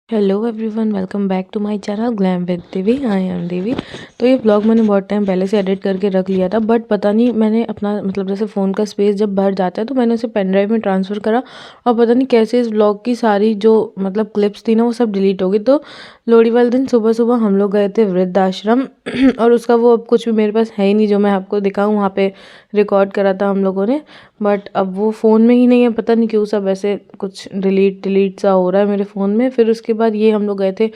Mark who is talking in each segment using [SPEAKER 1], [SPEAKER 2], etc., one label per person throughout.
[SPEAKER 1] Hello everyone, welcome back to my channel Glam with Devi. I am Devi. तो ये vlog मैंने बहुत टाइम पहले से एडिट करके रख लिया था, बट पता नहीं मैंने अपना मतलब जैसे फ़ोन का स्पेस जब भर जाता है तो मैंने उसे पेन ड्राइव में ट्रांसफ़र करा और पता नहीं कैसे इस व्लॉग की सारी जो मतलब क्लिप्स थी ना वो सब डिलीट हो गई। तो लोहड़ी वाले दिन सुबह सुबह हम लोग गए थे वृद्धाश्रम और उसका वो अब कुछ भी मेरे पास है ही नहीं जो मैं आपको दिखाऊँ। वहाँ पे रिकॉर्ड करा था हम लोगों ने, बट अब वो फ़ोन में ही नहीं है। पता नहीं क्यों सब ऐसे कुछ डिलीट डिलीट सा हो रहा है मेरे फ़ोन में। फिर उसके बाद ये हम लोग गए थे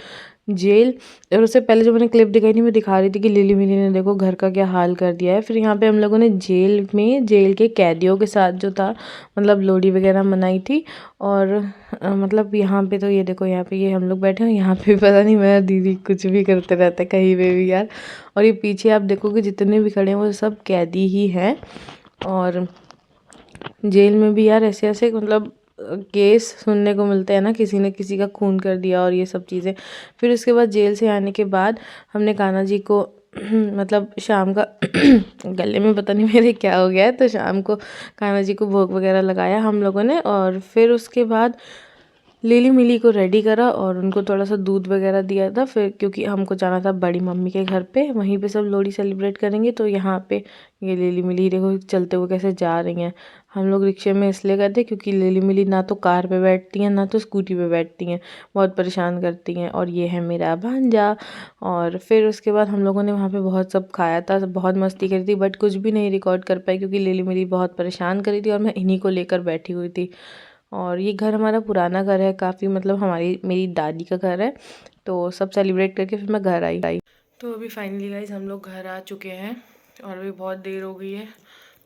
[SPEAKER 1] जेल, और उससे पहले जो मैंने क्लिप दिखाई थी मैं दिखा रही थी कि लिली मिली ने देखो घर का क्या हाल कर दिया है। फिर यहाँ पे हम लोगों ने जेल में जेल के कैदियों के साथ जो था मतलब लोहड़ी वगैरह मनाई थी। और मतलब यहाँ पे तो ये देखो, यहाँ पे ये हम लोग बैठे हैं, यहाँ पे भी पता नहीं मेरा दीदी कुछ भी करते रहते हैं कहीं पे भी यार। और ये पीछे आप देखोगे जितने भी खड़े हैं वो सब कैदी ही हैं। और जेल में भी यार ऐसे ऐसे मतलब केस सुनने को मिलते हैं ना, किसी ने किसी का खून कर दिया और ये सब चीज़ें। फिर उसके बाद जेल से आने के बाद हमने कान्हा जी को मतलब शाम का गले में पता नहीं मेरे क्या हो गया है, तो शाम को कान्हा जी को भोग वगैरह लगाया हम लोगों ने। और फिर उसके बाद लिली मिली को रेडी करा और उनको थोड़ा सा दूध वगैरह दिया था। फिर क्योंकि हमको जाना था बड़ी मम्मी के घर पे, वहीं पे सब लोहड़ी सेलिब्रेट करेंगे। तो यहाँ पे ये लिली मिली देखो चलते हुए कैसे जा रही हैं। हम लोग रिक्शे में इसलिए गए थे क्योंकि लिली मिली ना तो कार पे बैठती हैं ना तो स्कूटी पे बैठती हैं, बहुत परेशान करती हैं। और ये है मेरा भांजा। और फिर उसके बाद हम लोगों ने वहाँ पे बहुत सब खाया था, बहुत मस्ती करी थी, बट कुछ भी नहीं रिकॉर्ड कर पाई क्योंकि लिली मिली बहुत परेशान करी थी और मैं इन्हीं को लेकर बैठी हुई थी। और ये घर हमारा पुराना घर है काफ़ी, मतलब हमारी मेरी दादी का घर है। तो सब सेलिब्रेट करके फिर मैं घर आई। तो अभी फाइनली गाइस हम लोग घर आ चुके हैं और अभी बहुत देर हो गई है।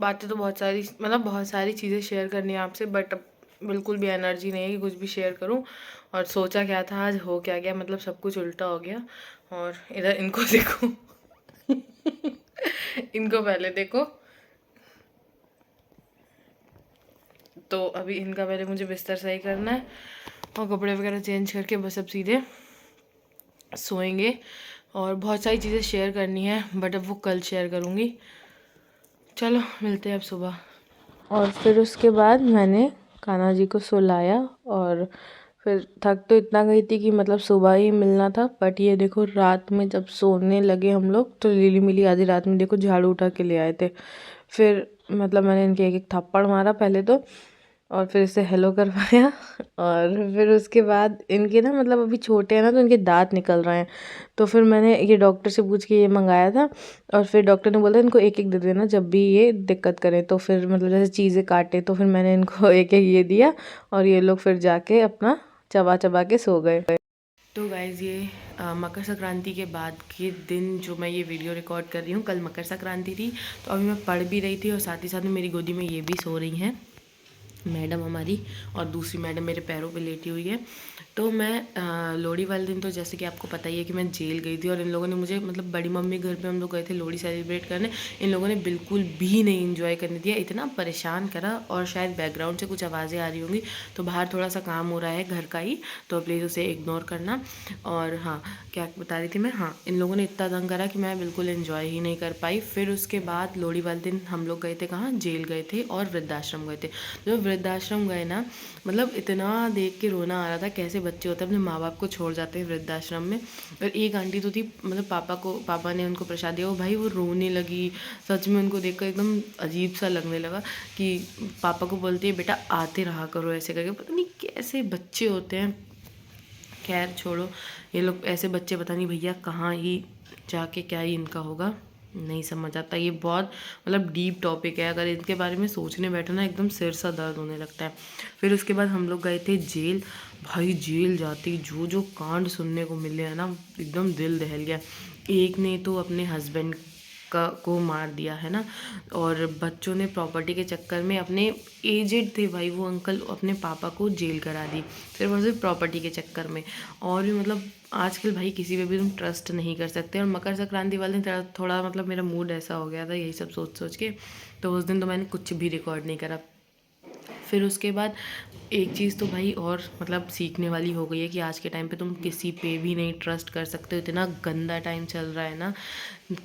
[SPEAKER 1] बातें तो बहुत सारी मतलब बहुत सारी चीज़ें शेयर करनी है आपसे, बट अब बिल्कुल भी एनर्जी नहीं है कि कुछ भी शेयर करूं। और सोचा क्या था आज हो क्या गया, मतलब सब कुछ उल्टा हो गया। और इधर इनको देखो इनको पहले देखो। तो अभी इनका पहले मुझे बिस्तर सही करना है और कपड़े वगैरह चेंज करके बस अब सीधे सोएंगे। और बहुत सारी चीज़ें शेयर करनी है बट अब वो कल शेयर करूँगी। चलो मिलते हैं अब सुबह। और फिर उसके बाद मैंने कान्हा जी को सुलाया और फिर थक तो इतना गई थी कि मतलब सुबह ही मिलना था। बट ये देखो रात में जब सोने लगे हम लोग तो लिली मिली आधी रात में देखो झाड़ू उठा के ले आए थे। फिर मतलब मैंने इनके एक एक थप्पड़ मारा पहले तो, और फिर इसे हेलो करवाया और फिर उसके बाद इनके ना मतलब अभी छोटे हैं ना तो इनके दांत निकल रहे हैं। तो फिर मैंने ये डॉक्टर से पूछ के ये मंगाया था और फिर डॉक्टर ने बोला इनको एक एक दे देना जब भी ये दिक्कत करें। तो फिर मतलब जैसे चीज़ें काटे तो फिर मैंने इनको एक एक ये दिया और ये लोग फिर जाके अपना चबा चबा के सो गए। तो गाइज़ ये मकर संक्रांति के बाद के दिन जो मैं ये वीडियो रिकॉर्ड कर रही हूँ, कल मकर संक्रांति थी तो अभी मैं पढ़ भी रही थी और साथ ही साथ में मेरी गोदी में ये भी सो रही हैं मैडम हमारी, और दूसरी मैडम मेरे पैरों पे लेटी हुई है। तो मैं लोहड़ी वाले दिन तो जैसे कि आपको पता ही है कि मैं जेल गई थी और इन लोगों ने मुझे मतलब बड़ी मम्मी घर पे हम लोग गए थे लोहड़ी सेलिब्रेट करने। इन लोगों ने बिल्कुल भी नहीं इन्जॉय करने दिया, इतना परेशान करा। और शायद बैकग्राउंड से कुछ आवाज़ें आ रही होंगी तो बाहर थोड़ा सा काम हो रहा है घर का ही, तो प्लीज़ उसे इग्नोर करना। और हाँ, क्या बता रही थी मैं, हाँ इन लोगों ने इतना तंग करा कि मैं बिल्कुल इन्जॉय ही नहीं कर पाई। फिर उसके बाद लोहड़ी वाले दिन हम लोग गए थे कहाँ, जेल गए थे और वृद्धाश्रम गए थे। जब वृद्धाश्रम गए ना मतलब इतना देख के रोना आ रहा था, कैसे बच्चे होते हैं अपने माँ बाप को छोड़ जाते हैं वृद्धाश्रम में। और एक आंटी तो थी मतलब पापा ने उनको प्रसाद दिया, वो भाई वो रोने लगी। सच में उनको देखकर एकदम अजीब सा लगने लगा कि पापा को बोलती है बेटा आते रहा करो ऐसे करके। पता नहीं कैसे बच्चे होते हैं। खैर छोड़ो, ये लोग ऐसे बच्चे पता नहीं भैया कहाँ ही जाके क्या ही इनका होगा, नहीं समझ आता। ये बहुत मतलब डीप टॉपिक है, अगर इनके बारे में सोचने बैठो ना एकदम सिर सा दर्द होने लगता है। फिर उसके बाद हम लोग गए थे जेल। भाई जेल जाती जो जो कांड सुनने को मिले हैं ना एकदम दिल दहल गया। एक ने तो अपने हस्बैंड का को मार दिया है ना, और बच्चों ने प्रॉपर्टी के चक्कर में अपने एजेड थे भाई वो अंकल अपने पापा को जेल करा दी सिर्फ और सिर्फ प्रॉपर्टी के चक्कर में। और भी मतलब आजकल भाई किसी पे भी तुम ट्रस्ट नहीं कर सकते। और मकर संक्रांति वाले दिन थोड़ा मतलब मेरा मूड ऐसा हो गया था यही सब सोच सोच के, तो उस दिन तो मैंने कुछ भी रिकॉर्ड नहीं करा। फिर उसके बाद एक चीज़ तो भाई और मतलब सीखने वाली हो गई है कि आज के टाइम पे तुम किसी पे भी नहीं ट्रस्ट कर सकते हो। इतना गंदा टाइम चल रहा है ना,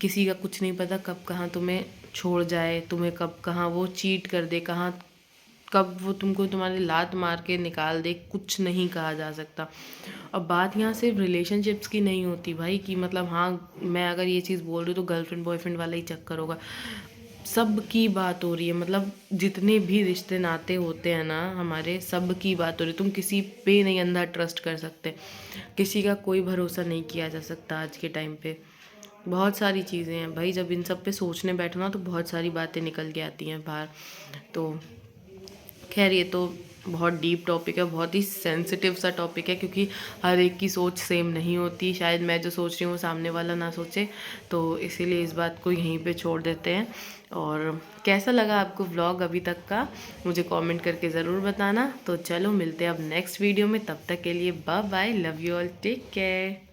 [SPEAKER 1] किसी का कुछ नहीं पता कब कहाँ तुम्हें छोड़ जाए, तुम्हें कब कहाँ वो चीट कर दे, कहाँ कब वो तुमको तुम्हारी लात मार के निकाल दे, कुछ नहीं कहा जा सकता। और बात यहाँ सिर्फ रिलेशनशिप्स की नहीं होती भाई, कि मतलब हाँ मैं अगर ये चीज़ बोल रही हूँ तो गर्लफ्रेंड बॉयफ्रेंड वाला ही चक्कर होगा। सब की बात हो रही है, मतलब जितने भी रिश्ते नाते होते हैं ना हमारे, सब की बात हो रही है। तुम किसी पे नहीं अंधा ट्रस्ट कर सकते, किसी का कोई भरोसा नहीं किया जा सकता आज के टाइम पे। बहुत सारी चीज़ें हैं भाई, जब इन सब पे सोचने बैठो ना तो बहुत सारी बातें निकल के आती हैं बाहर। तो खैर ये तो बहुत डीप टॉपिक है, बहुत ही सेंसिटिव सा टॉपिक है, क्योंकि हर एक की सोच सेम नहीं होती। शायद मैं जो सोच रही हूँ वो सामने वाला ना सोचे, तो इसीलिए इस बात को यहीं पे छोड़ देते हैं। और कैसा लगा आपको व्लॉग अभी तक का, मुझे कमेंट करके ज़रूर बताना। तो चलो मिलते हैं अब नेक्स्ट वीडियो में, तब तक के लिए bye bye, love you all, take care.